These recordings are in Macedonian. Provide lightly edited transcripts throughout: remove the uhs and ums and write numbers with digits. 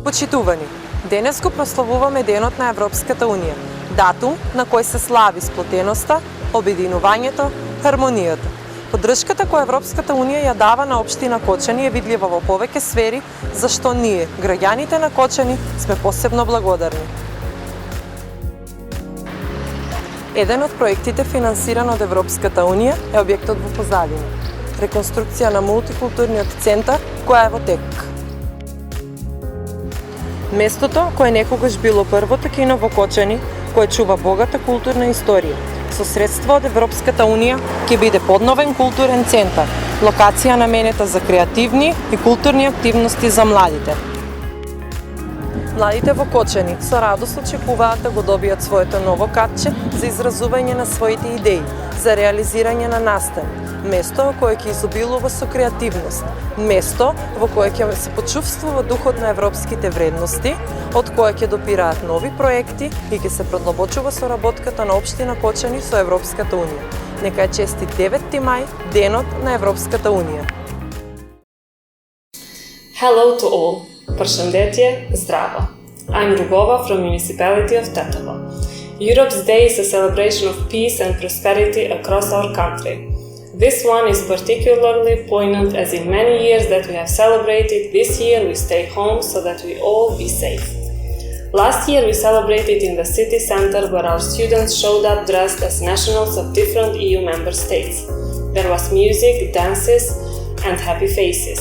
Почитувани, денес го прославуваме Денот на Европската Унија, датум на кој се слави сплотеноста, обединувањето, хармонијата. Поддршката која Европската Унија ја дава на општина Кочани е видлива во повеќе сфери, зашто ние, граѓаните на Кочани, сме посебно благодарни. Еден од проектите финансиран од Европската Унија е објектот во Позадина, реконструкција на мултикултурниот центар која е во тек. Местото кое некогаш било првото кино во Кочани, кое чува богата културна историја, со средства од Европската Унија ќе биде подновен културен центар, локација наменета за креативни и културни активности за младите. Младите во Кочани со радост очекуваат да го добијат своето ново катче за изразување на своите идеи, за реализирање на настан, место кое ќе изобилува со креативност, место во кое ќе се почувствува духот на европските вредности, од кое ќе допираат нови проекти и ќе се продлабочува соработката на општина Кочани со Европската Унија. Нека е честит 9 мај, Денот на Европската Унија. Hello to all. Përshëndetje, zdravo. I'm Rugova from Municipality of Tetovo. Europe's Day is a celebration of peace and prosperity across our country. This one is particularly poignant as in many years that we have celebrated, this year we stay home so that we all be safe. Last year we celebrated in the city center where our students showed up dressed as nationals of different EU member states. There was music, dances and happy faces.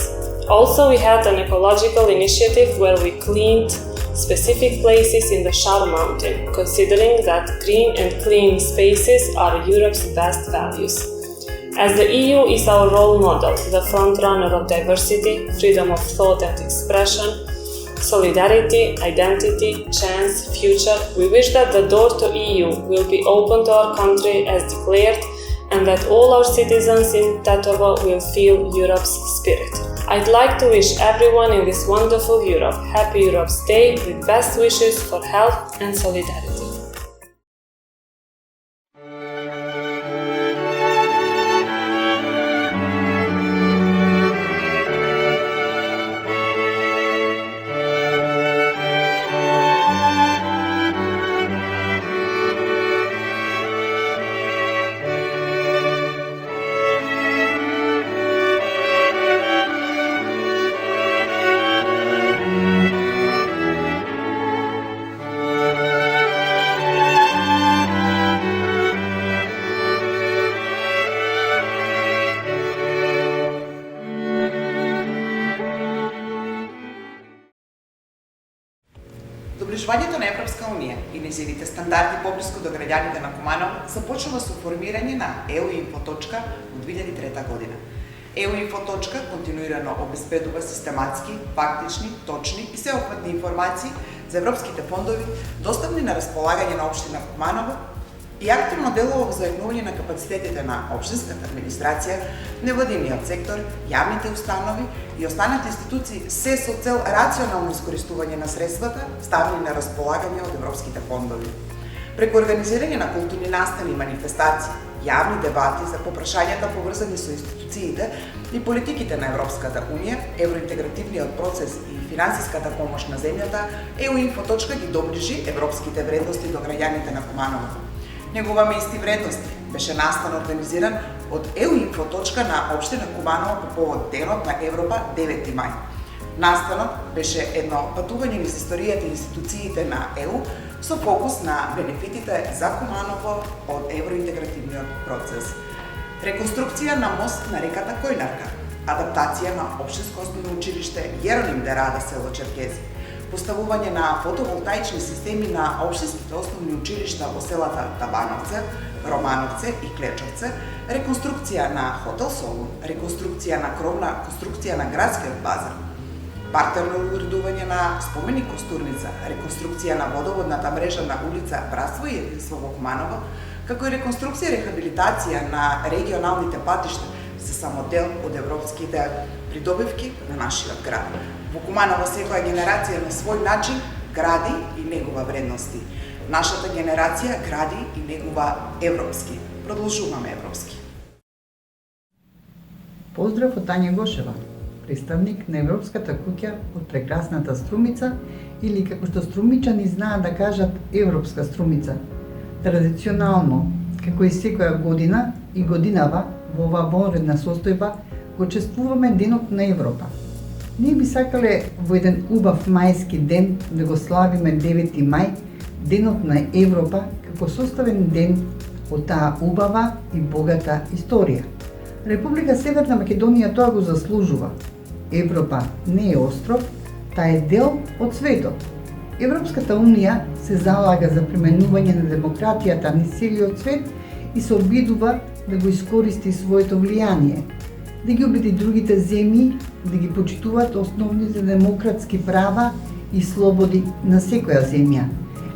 Also, we had an ecological initiative where we cleaned specific places in the Shar mountain, considering that green and clean spaces are Europe's best values. As the EU is our role model, the frontrunner of diversity, freedom of thought and expression, solidarity, identity, chance, future, we wish that the door to EU will be open to our country as declared and that all our citizens in Tetovo will feel Europe's spirit. I'd like to wish everyone in this wonderful Europe Happy Europe's Day with best wishes for health and solidarity. Доближувањето на Европска Унија и нејзините стандарди поблиску до граѓаните на Куманово започнува со формирање на EU-Info во 2003 година. EU-Info континуирано обезбедува систематски, фактични, точни и сеопфатни информации за европските фондови, достапни на располагање на општина Куманово и активно делува во заеднување на капацитетите на општинската администрација, невладиниот сектор, јавните установи и останати институции, се со цел рационално искористување на средствата ставени на располагање од европските фондови. Преку организирање на културни настани и манифестации, јавни дебати за попрашањата поврзани со институциите и политиките на Европската Унија, евроинтегративниот процес и финансиската помош на земјата, EU-Info ги доближи европските вредности до граѓаните на Куманово. Негова место и вредности беше настан организиран од EU-Info на општина Куманово по повод Денот на Европа 9 мај. Настанот беше едно патување низ историјата и институциите на ЕУ со фокус на бенефитите за Куманово од евроинтегративниот процес. Реконструкција на мост на реката Којнарка, адаптација на општинско основно училиште Јероним де Рада село Черкези, поставување на фотоволтаични системи на општинските основни училишта во селата Табановце, Романовце и Клечовце, реконструкција на хотел Солун, реконструкција на кровна конструкција на градскиот базар, партерно уредување на споменик Костурница, реконструкција на водоводната мрежа на улица Братство и единство во Куманово, како и реконструкција и рехабилитација на регионалните патишта се само дел од европските придобивки на нашиот град. Во Куманово секоја генерација на свој начин гради и негува вредности. Нашата генерација гради и негува европски. Продолжуваме европски. Поздрав од Тања Гошева. представник на Европската куќа од прекрасната Струмица, или како што струмичани знаат да кажат Европска Струмица. Традиционално, како и секоја година и годинава во оваа вонредна состојба, го чествуваме Денот на Европа. Ние би сакале во еден убав мајски ден да го славиме 9 мај, Денот на Европа, како составен ден од таа убава и богата историја. Република Северна Македонија тоа го заслужува. Европа не е остров, таа е дел од светот. Европската Унија се залага за применување на демократијата низ целиот свет и се обидува да го искористи своето влијание, да ги убеди другите земји да ги почитуваат основните демократски права и слободи на секоја земја.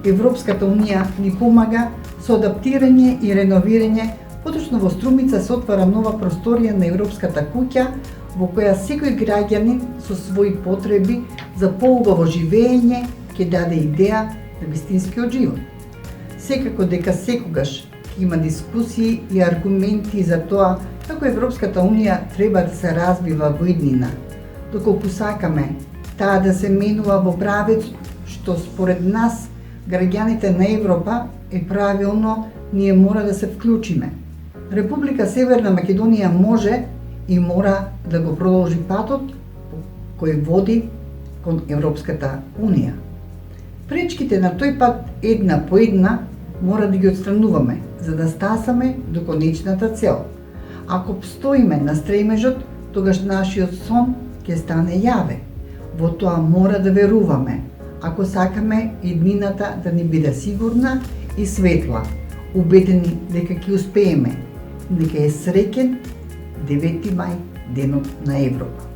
Европската Унија ни помага со адаптирање и реновирање, поточно во Струмица се отвара нова просторија на Европската куќа, во која секој граѓанин со своји потреби за поубаво живење ќе даде идеја на вистинскиот живот. Секако дека секогаш ќе има дискусии и аргументи за тоа како Европската Унија треба да се развива во иднина, доколку сакаме таа да се менува во правец што според нас, граѓаните на Европа, е правилно, ние мора да се вклучиме. Република Северна Македонија може и мора да го продолжи патот кој води кон Европската Унија. Пречките на тој пат една по една мора да ги отстрануваме, за да стасаме до конечната цел. Ако стоиме на стремежот, тогаш нашиот сон ќе стане јаве. Во тоа мора да веруваме, ако сакаме иднината да ни биде сигурна и светла, убедени дека ќе успееме. Нека е среќен 9 мај, Денот на Европа.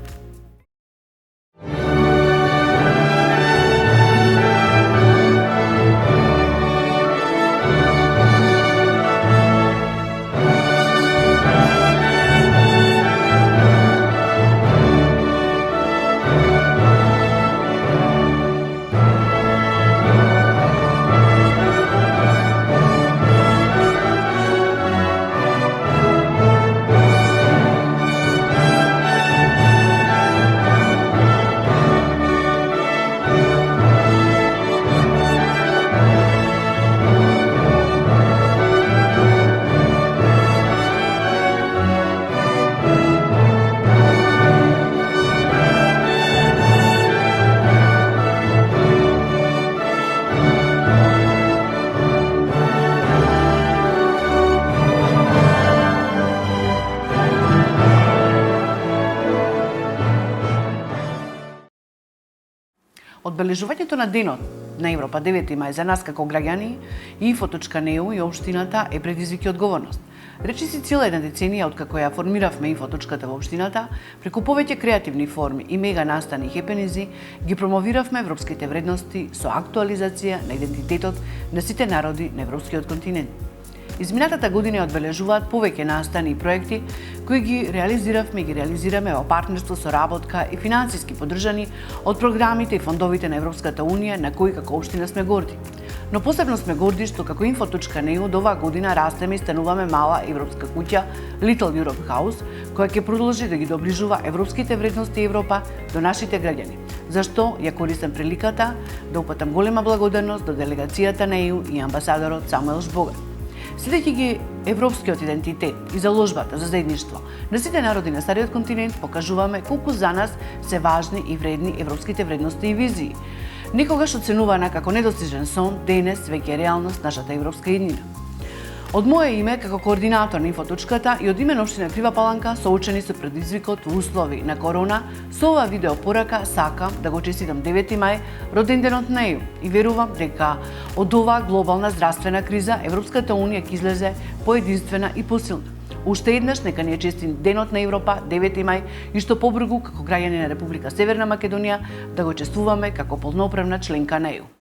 Одбележувањето на Денот на Европа 9 мај за нас како граѓани, Info.eu и општината е предизвик и одговорност. Речиси цела една деценија откако ја формиравме Info.ата во општината, преку повеќе креативни форми и мега настани и хепенизи, ги промовиравме европските вредности со актуализација на идентитетот на сите народи на европскиот континент. Изминатата година ја одбележуваат повеќе настани и проекти кои ги реализираме во партнерство со работка и финансиски поддржани од програмите и фондовите на Европската Унија на кои како општина сме горди. Но посебно сме горди што како Info.eu до оваа година растеме и стануваме мала европска куќа Little Europe House, која ќе продолжи да ги доближува европските вредности Европа до нашите граѓани. Зашто ја користам приликата да упатам голема благодарност до делегацијата на ЕУ и амбасадорот Самуел Жбогат. Следејќи ги европскиот идентитет и заложбата за заедништво на сите народи на стариот континент, покажуваме колку за нас се важни и вредни европските вредности и визии. Некогаш оценувана како недостижен сон, денес веќе е реалност нашата европска иднина. Од мое име, како координатор на Info.ата и од име на општина Крива Паланка, соочени со предизвикот во услови на корона, со оваа видео порака сакам да го честитам 9 мај, роденденот на ЕУ, и верувам дека од оваа глобална здравствена криза Европската Унија ќе излезе поединствена и посилна. Уште еднаш нека ни е честит Денот на Европа 9 мај и што побрзо како граѓани на Република Северна Македонија да го чествуваме како полноправна членка на ЕУ.